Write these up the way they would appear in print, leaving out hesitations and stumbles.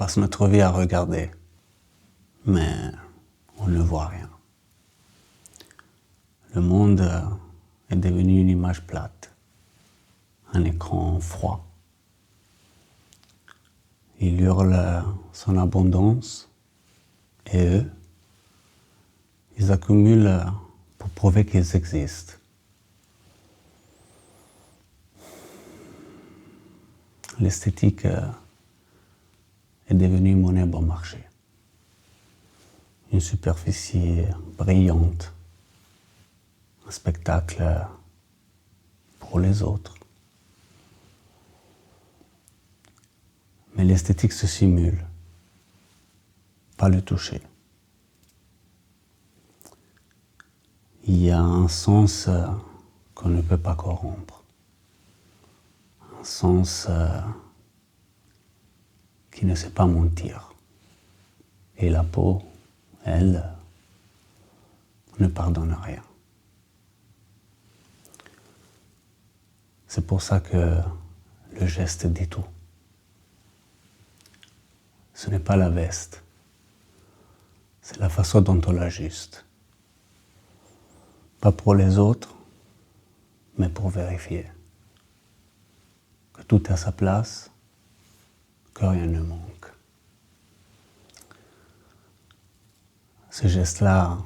passe notre vie à regarder, mais on ne voit rien. Le monde est devenu une image plate, un écran froid. Il hurle son abondance et eux, ils accumulent pour prouver qu'ils existent. L'esthétique est devenue monnaie bon marché. Une superficie brillante, un spectacle pour les autres. Mais l'esthétique se simule, pas le toucher. Il y a un sens qu'on ne peut pas corrompre, un sens qui ne sait pas mentir. Et la peau, elle, ne pardonne rien. C'est pour ça que le geste dit tout. Ce n'est pas la veste, c'est la façon dont on l'ajuste. Pas pour les autres, mais pour vérifier que tout est à sa place, que rien ne manque. Ce geste-là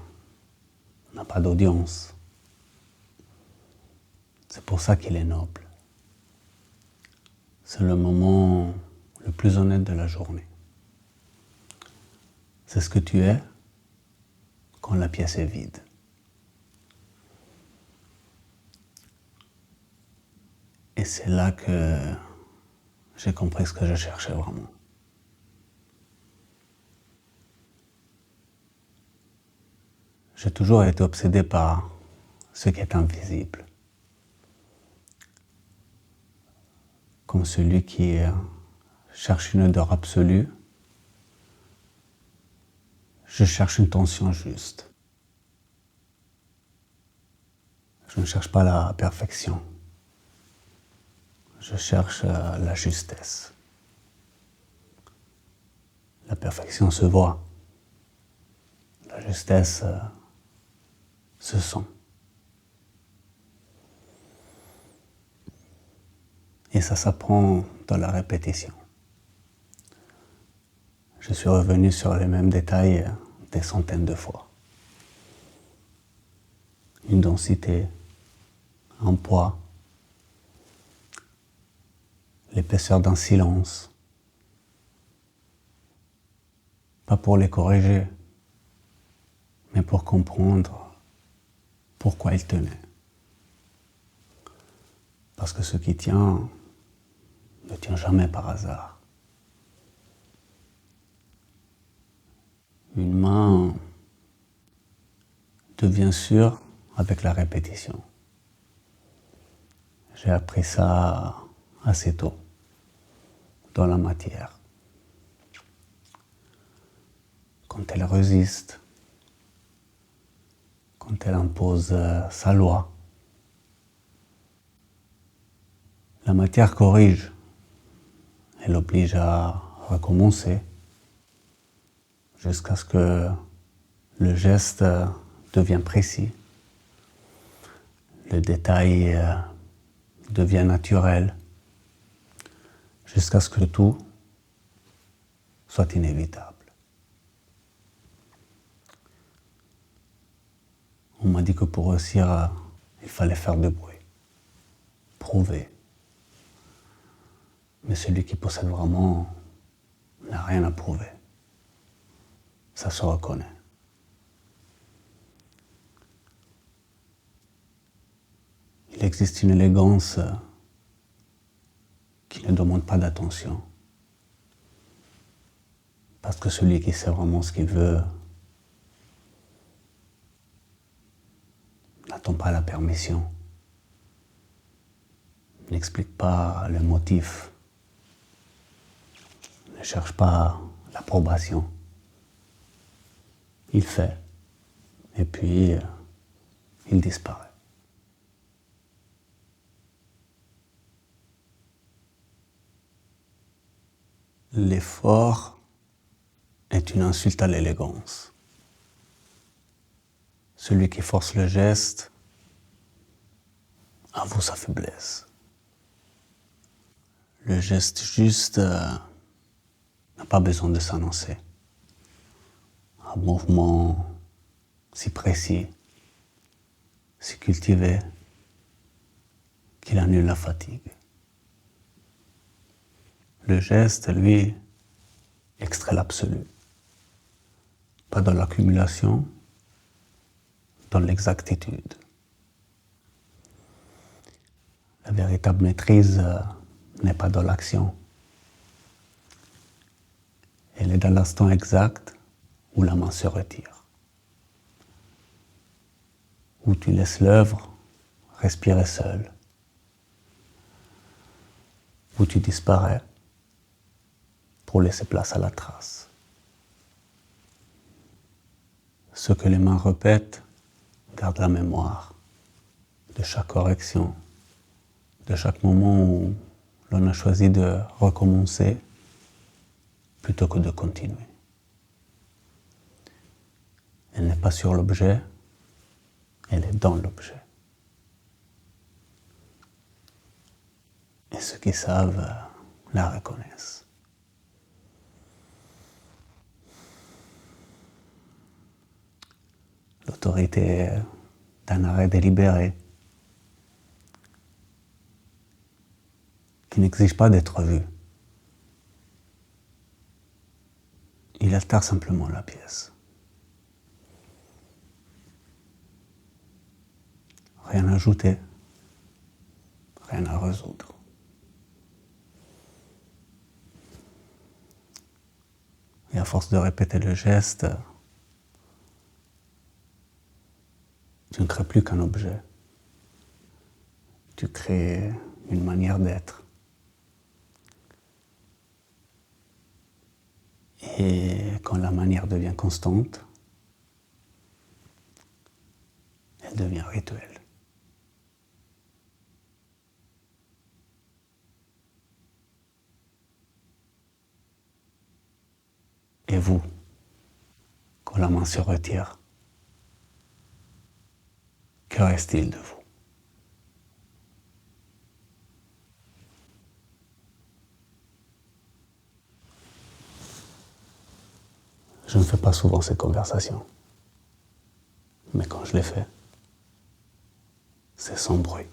n'a pas d'audience. C'est pour ça qu'il est noble. C'est le moment le plus honnête de la journée. C'est ce que tu es quand la pièce est vide. Et c'est là que j'ai compris ce que je cherchais vraiment. J'ai toujours été obsédé par ce qui est invisible. Comme celui qui cherche une odeur absolue, je cherche une tension juste. Je ne cherche pas la perfection. Je cherche la justesse. La perfection se voit. La justesse se sent. Et ça s'apprend dans la répétition. Je suis revenu sur les mêmes détails des centaines de fois. Une densité, un poids, l'épaisseur d'un silence. Pas pour les corriger, mais pour comprendre pourquoi ils tenaient. Parce que ce qui tient ne tient jamais par hasard. Une main devient sûre avec la répétition. J'ai appris ça assez tôt, dans la matière. Quand elle résiste, quand elle impose sa loi, la matière corrige, elle oblige à recommencer jusqu'à ce que le geste devienne précis, le détail devient naturel, jusqu'à ce que tout soit inévitable. On m'a dit que pour réussir, il fallait faire du bruit, prouver. Mais celui qui possède vraiment n'a rien à prouver. Ça se reconnaît. Il existe une élégance qui ne demande pas d'attention. Parce que celui qui sait vraiment ce qu'il veut n'attend pas la permission, n'explique pas le motif, ne cherche pas l'approbation. Il fait, et puis il disparaît. L'effort est une insulte à l'élégance. Celui qui force le geste avoue sa faiblesse. Le geste juste n'a pas besoin de s'annoncer. Un mouvement si précis, si cultivé, qu'il annule la fatigue. Le geste, lui, extrait l'absolu. Pas dans l'accumulation, dans l'exactitude. La véritable maîtrise n'est pas dans l'action. Elle est dans l'instant exact où la main se retire. Où tu laisses l'œuvre respirer seule. Où tu disparais pour laisser place à la trace. Ce que les mains répètent garde la mémoire de chaque correction, de chaque moment où l'on a choisi de recommencer plutôt que de continuer. Elle n'est pas sur l'objet, elle est dans l'objet. Et ceux qui savent la reconnaissent. L'autorité d'un arrêt délibéré qui n'exige pas d'être vu. Il altère simplement la pièce. Rien à ajouter, rien à résoudre. Et à force de répéter le geste, tu ne crées plus qu'un objet. Tu crées une manière d'être. Et quand la manière devient constante, elle devient rituelle. Et vous, quand la main se retire, que reste-t-il de vous? Je ne fais pas souvent ces conversations, mais quand je les fais, c'est sans bruit.